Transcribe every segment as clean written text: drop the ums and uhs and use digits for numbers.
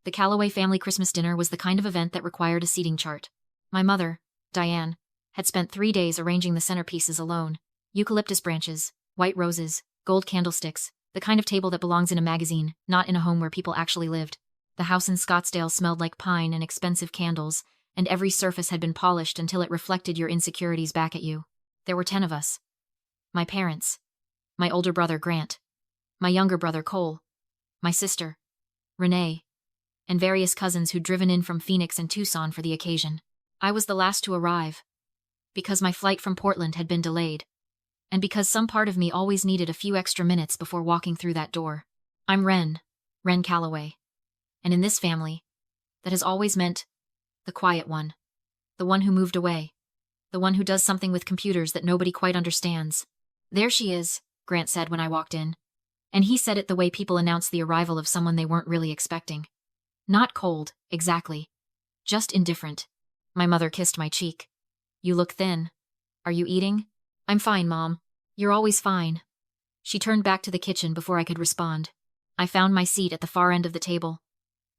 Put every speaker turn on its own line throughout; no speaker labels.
The Calloway family Christmas dinner was the kind of event that required a seating chart. My mother, Diane, had spent 3 days arranging the centerpieces alone. Eucalyptus branches, white roses, gold candlesticks, the kind of table that belongs in a magazine, not in a home where people actually lived. The house in Scottsdale smelled like pine and expensive candles, and every surface had been polished until it reflected your insecurities back at you. There were 10 of us. My parents. My older brother, Grant. My younger brother, Cole. My sister, Renee. And various cousins who'd driven in from Phoenix and Tucson for the occasion. I was the last to arrive, because my flight from Portland had been delayed, and because some part of me always needed a few extra minutes before walking through that door. I'm Ren Calloway. And in this family, that has always meant the quiet one, the one who moved away, the one who does something with computers that nobody quite understands. There she is, Grant said when I walked in. And he said it the way people announce the arrival of someone they weren't really expecting. Not cold, exactly. Just indifferent. My mother kissed my cheek. You look thin. Are you eating? I'm fine, Mom. You're always fine. She turned back to the kitchen before I could respond. I found my seat at the far end of the table,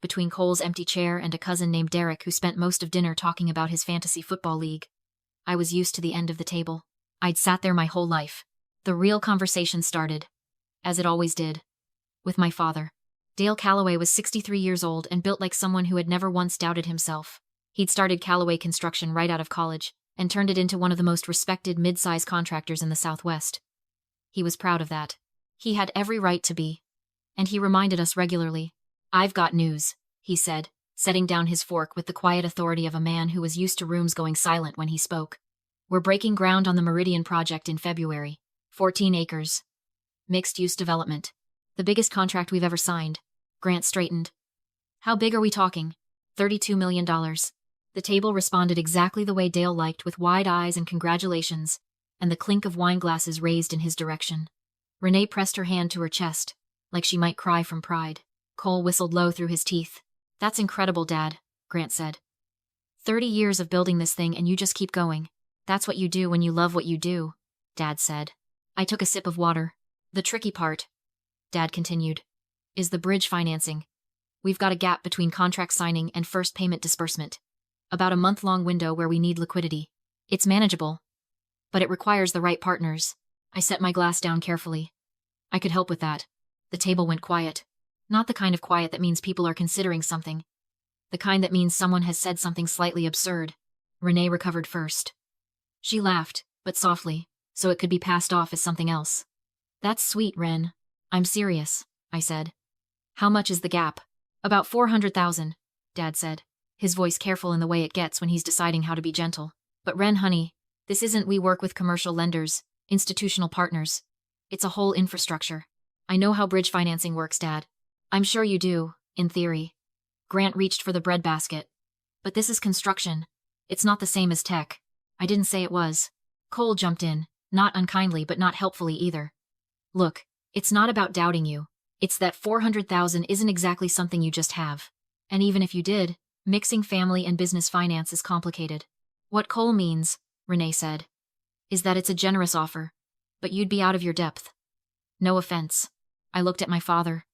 between Cole's empty chair and a cousin named Derek who spent most of dinner talking about his fantasy football league. I was used to the end of the table. I'd sat there my whole life. The real conversation started, as it always did, with my father. Dale Calloway was 63 years old and built like someone who had never once doubted himself. He'd started Calloway Construction right out of college and turned it into one of the most respected mid-size contractors in the Southwest. He was proud of that. He had every right to be. And he reminded us regularly. I've got news, he said, setting down his fork with the quiet authority of a man who was used to rooms going silent when he spoke. We're breaking ground on the Meridian project in February. 14 acres. Mixed-use development. The biggest contract we've ever signed. Grant straightened. How big are we talking? $32 million. The table responded exactly the way Dale liked, with wide eyes and congratulations, and the clink of wine glasses raised in his direction. Renee pressed her hand to her chest, like she might cry from pride. Cole whistled low through his teeth. That's incredible, Dad, Grant said. 30 years of building this thing and you just keep going. That's what you do when you love what you do, Dad said. I took a sip of water. The tricky part, Dad continued, is the bridge financing. We've got a gap between contract signing and first payment disbursement. About a month-long window where we need liquidity. It's manageable, but it requires the right partners. I set my glass down carefully. I could help with that. The table went quiet. Not the kind of quiet that means people are considering something. The kind that means someone has said something slightly absurd. Renee recovered first. She laughed, but softly, so it could be passed off as something else. That's sweet, Ren. I'm serious, I said. How much is the gap? About 400,000, Dad said, his voice careful in the way it gets when he's deciding how to be gentle. But Ren, honey, this isn't we work with commercial lenders, institutional partners. It's a whole infrastructure. I know how bridge financing works, Dad. I'm sure you do, in theory. Grant reached for the breadbasket. But this is construction. It's not the same as tech. I didn't say it was. Cole jumped in, not unkindly but not helpfully either. Look, it's not about doubting you. It's that 400,000 isn't exactly something you just have. And even if you did, mixing family and business finance is complicated. What Cole means, Renee said, is that it's a generous offer, but you'd be out of your depth. No offense. I looked at my father.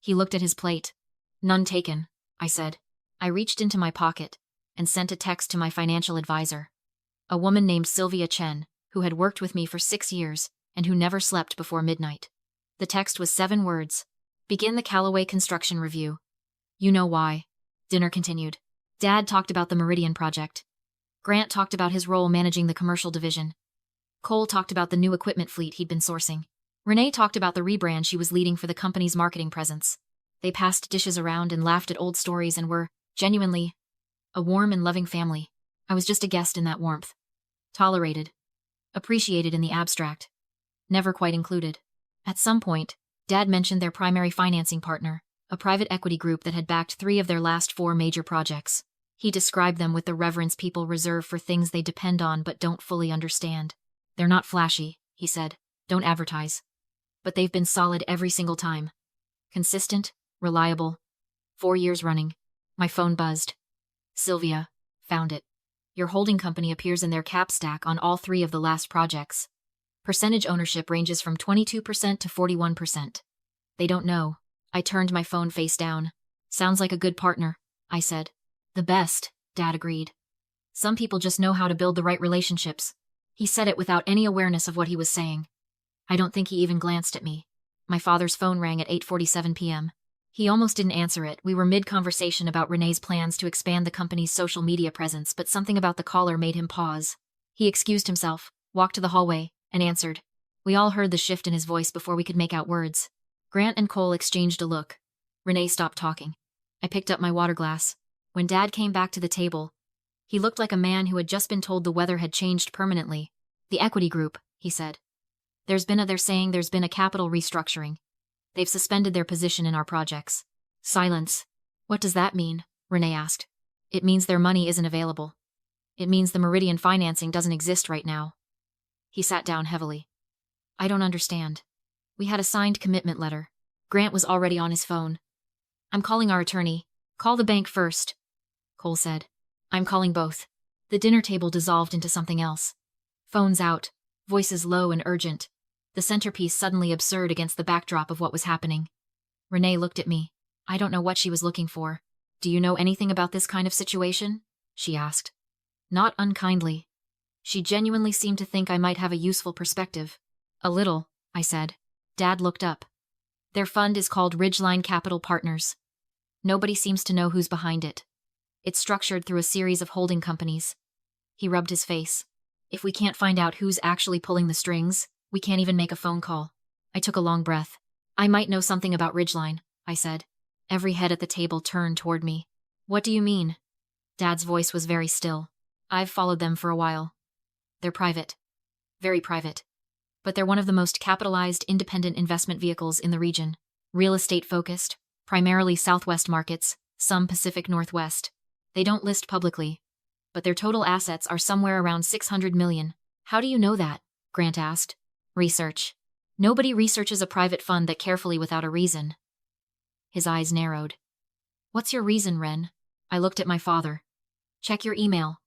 He looked at his plate. None taken, I said. I reached into my pocket and sent a text to my financial advisor, a woman named Sylvia Chen, who had worked with me for 6 years and who never slept before midnight. The text was 7 words. Begin the Calloway construction review. You know why. Dinner continued. Dad talked about the Meridian project. Grant talked about his role managing the commercial division. Cole talked about the new equipment fleet he'd been sourcing. Renee talked about the rebrand she was leading for the company's marketing presence. They passed dishes around and laughed at old stories and were, genuinely, a warm and loving family. I was just a guest in that warmth. Tolerated. Appreciated in the abstract. Never quite included. At some point, Dad mentioned their primary financing partner, a private equity group that had backed 3 of their last 4 major projects. He described them with the reverence people reserve for things they depend on but don't fully understand. They're not flashy, he said. Don't advertise. But they've been solid every single time. Consistent, reliable. 4 years running. My phone buzzed. Sylvia, found it. Your holding company appears in their cap stack on all 3 of the last projects. Percentage ownership ranges from 22% to 41%. They don't know. I turned my phone face down. Sounds like a good partner, I said. The best, Dad agreed. Some people just know how to build the right relationships. He said it without any awareness of what he was saying. I don't think he even glanced at me. My father's phone rang at 8:47 p.m. He almost didn't answer it. We were mid-conversation about Renee's plans to expand the company's social media presence, but something about the caller made him pause. He excused himself, walked to the hallway, and answered. We all heard the shift in his voice before we could make out words. Grant and Cole exchanged a look. Renee stopped talking. I picked up my water glass. When Dad came back to the table, he looked like a man who had just been told the weather had changed permanently. The equity group, he said. They're saying there's been a capital restructuring. They've suspended their position in our projects. Silence. What does that mean? Renee asked. It means their money isn't available. It means the Meridian financing doesn't exist right now. He sat down heavily. I don't understand. We had a signed commitment letter. Grant was already on his phone. I'm calling our attorney. Call the bank first, Cole said. I'm calling both. The dinner table dissolved into something else. Phones out, voices low and urgent. The centerpiece suddenly absurd against the backdrop of what was happening. Renee looked at me. I don't know what she was looking for. Do you know anything about this kind of situation? She asked. Not unkindly. She genuinely seemed to think I might have a useful perspective. A little, I said. Dad looked up. Their fund is called Ridgeline Capital Partners. Nobody seems to know who's behind it. It's structured through a series of holding companies. He rubbed his face. If we can't find out who's actually pulling the strings, we can't even make a phone call. I took a long breath. I might know something about Ridgeline, I said. Every head at the table turned toward me. What do you mean? Dad's voice was very still. I've followed them for a while. They're private. Very private. But they're one of the most capitalized independent investment vehicles in the region. Real estate focused, primarily Southwest markets, some Pacific Northwest. They don't list publicly, but their total assets are somewhere around $600 million. How do you know that? Grant asked. Research. Nobody researches a private fund that carefully without a reason. His eyes narrowed. What's your reason, Ren? I looked at my father. Check your email.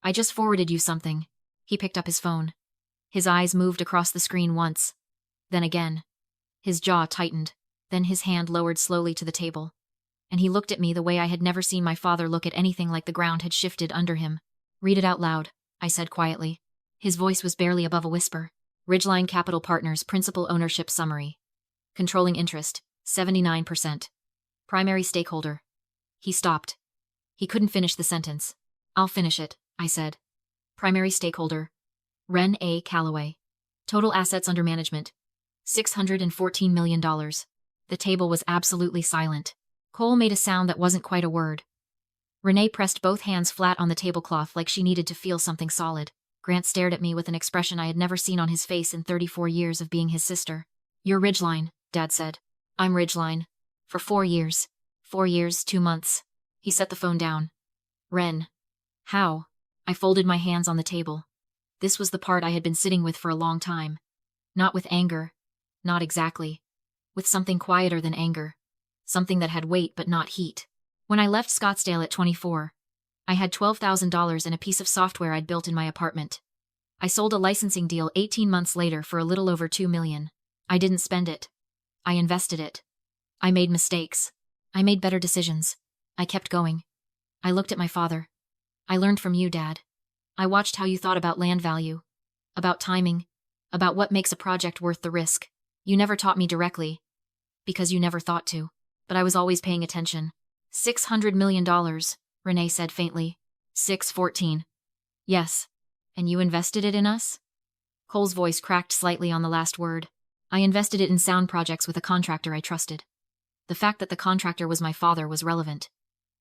I just forwarded you something. He picked up his phone. His eyes moved across the screen once, then again. His jaw tightened, then his hand lowered slowly to the table. And he looked at me the way I had never seen my father look at anything, like the ground had shifted under him. Read it out loud, I said quietly. His voice was barely above a whisper. Ridgeline Capital Partners Principal Ownership Summary. Controlling interest, 79%. Primary stakeholder. He stopped. He couldn't finish the sentence. I'll finish it, I said. Primary stakeholder. Ren A. Calloway. Total assets under management. $614 million. The table was absolutely silent. Cole made a sound that wasn't quite a word. Renee pressed both hands flat on the tablecloth like she needed to feel something solid. Grant stared at me with an expression I had never seen on his face in 34 years of being his sister. You're Ridgeline, Dad said. I'm Ridgeline. For 4 years. 4 years, 2 months. He set the phone down. Ren. How? I folded my hands on the table. This was the part I had been sitting with for a long time. Not with anger. Not exactly. With something quieter than anger. Something that had weight but not heat. When I left Scottsdale at 24, I had $12,000 and a piece of software I'd built in my apartment. I sold a licensing deal 18 months later for a little over $2 million. I didn't spend it. I invested it. I made mistakes. I made better decisions. I kept going. I looked at my father. I learned from you, Dad. I watched how you thought about land value, about timing, about what makes a project worth the risk. You never taught me directly, because you never thought to, but I was always paying attention. $600 million, Renee said faintly. 614. Yes. And you invested it in us? Cole's voice cracked slightly on the last word. I invested it in sound projects with a contractor I trusted. The fact that the contractor was my father was relevant.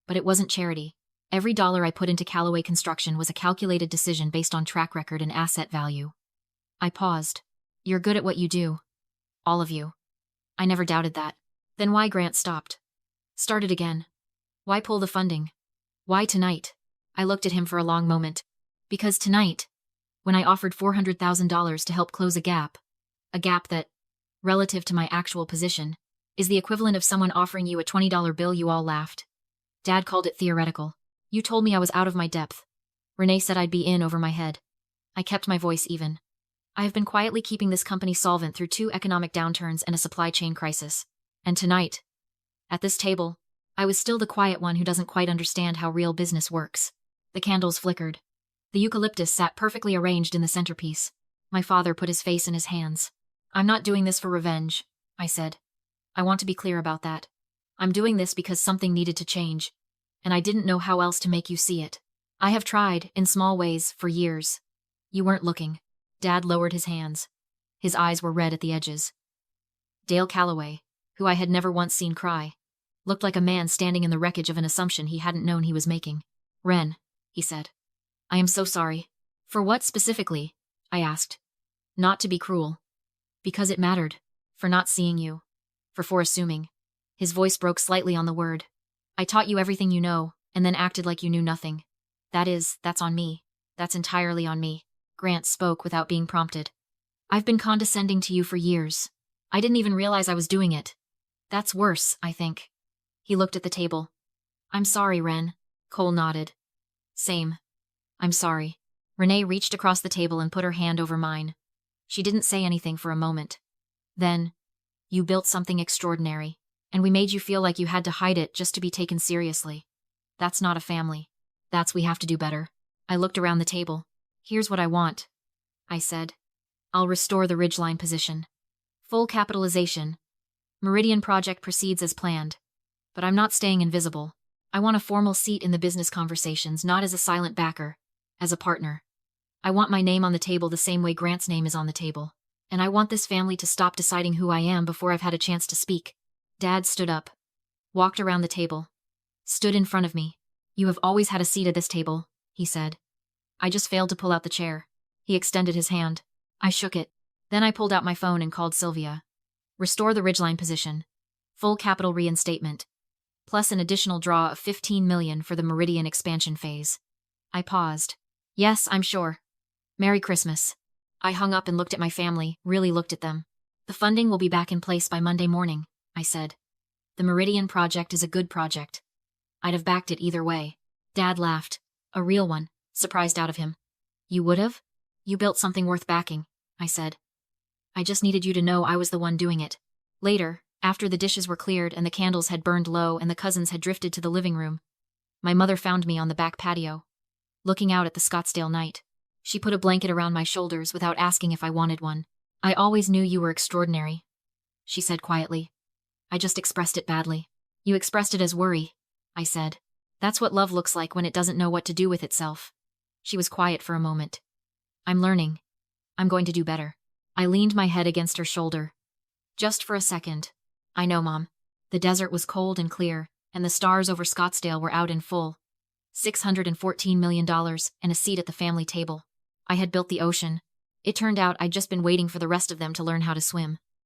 But it wasn't charity. Every dollar I put into Calloway Construction was a calculated decision based on track record and asset value. I paused. You're good at what you do. All of you. I never doubted that. Then why? Grant stopped. Started again. Why pull the funding? Why tonight? I looked at him for a long moment. Because tonight, when I offered $400,000 to help close a gap that, relative to my actual position, is the equivalent of someone offering you a $20 bill, you all laughed. Dad called it theoretical. You told me I was out of my depth. Renee said I'd be in over my head. I kept my voice even. I have been quietly keeping this company solvent through 2 economic downturns and a supply chain crisis. And tonight, at this table, I was still the quiet one who doesn't quite understand how real business works. The candles flickered. The eucalyptus sat perfectly arranged in the centerpiece. My father put his face in his hands. I'm not doing this for revenge, I said. I want to be clear about that. I'm doing this because something needed to change, and I didn't know how else to make you see it. I have tried, in small ways, for years. You weren't looking. Dad lowered his hands. His eyes were red at the edges. Dale Calloway, who I had never once seen cry, looked like a man standing in the wreckage of an assumption he hadn't known he was making. Ren, he said. I am so sorry. For what specifically? I asked. Not to be cruel. Because it mattered. For not seeing you. For assuming. His voice broke slightly on the word. I taught you everything you know, and then acted like you knew nothing. That's on me. That's entirely on me. Grant spoke without being prompted. I've been condescending to you for years. I didn't even realize I was doing it. That's worse, I think. He looked at the table. I'm sorry, Ren. Cole nodded. Same. I'm sorry. Renee reached across the table and put her hand over mine. She didn't say anything for a moment. Then, you built something extraordinary, and we made you feel like you had to hide it just to be taken seriously. That's not a family. We have to do better. I looked around the table. Here's what I want, I said. I'll restore the ridgeline position. Full capitalization. Meridian project proceeds as planned. But I'm not staying invisible. I want a formal seat in the business conversations, not as a silent backer, as a partner. I want my name on the table the same way Grant's name is on the table. And I want this family to stop deciding who I am before I've had a chance to speak. Dad stood up, walked around the table, stood in front of me. You have always had a seat at this table, he said. I just failed to pull out the chair. He extended his hand. I shook it. Then I pulled out my phone and called Sylvia. Restore the ridgeline position. Full capital reinstatement. Plus an additional draw of $15 million for the Meridian expansion phase. I paused. Yes, I'm sure. Merry Christmas. I hung up and looked at my family, really looked at them. The funding will be back in place by Monday morning, I said. The Meridian project is a good project. I'd have backed it either way. Dad laughed. A real one, surprised out of him. You would have? You built something worth backing, I said. I just needed you to know I was the one doing it. Later, after the dishes were cleared and the candles had burned low and the cousins had drifted to the living room, my mother found me on the back patio, looking out at the Scottsdale night. She put a blanket around my shoulders without asking if I wanted one. I always knew you were extraordinary, she said quietly. I just expressed it badly. You expressed it as worry, I said. That's what love looks like when it doesn't know what to do with itself. She was quiet for a moment. I'm learning. I'm going to do better. I leaned my head against her shoulder. Just for a second. I know, Mom. The desert was cold and clear, and the stars over Scottsdale were out in full. $614 million and a seat at the family table. I had built the ocean. It turned out I'd just been waiting for the rest of them to learn how to swim.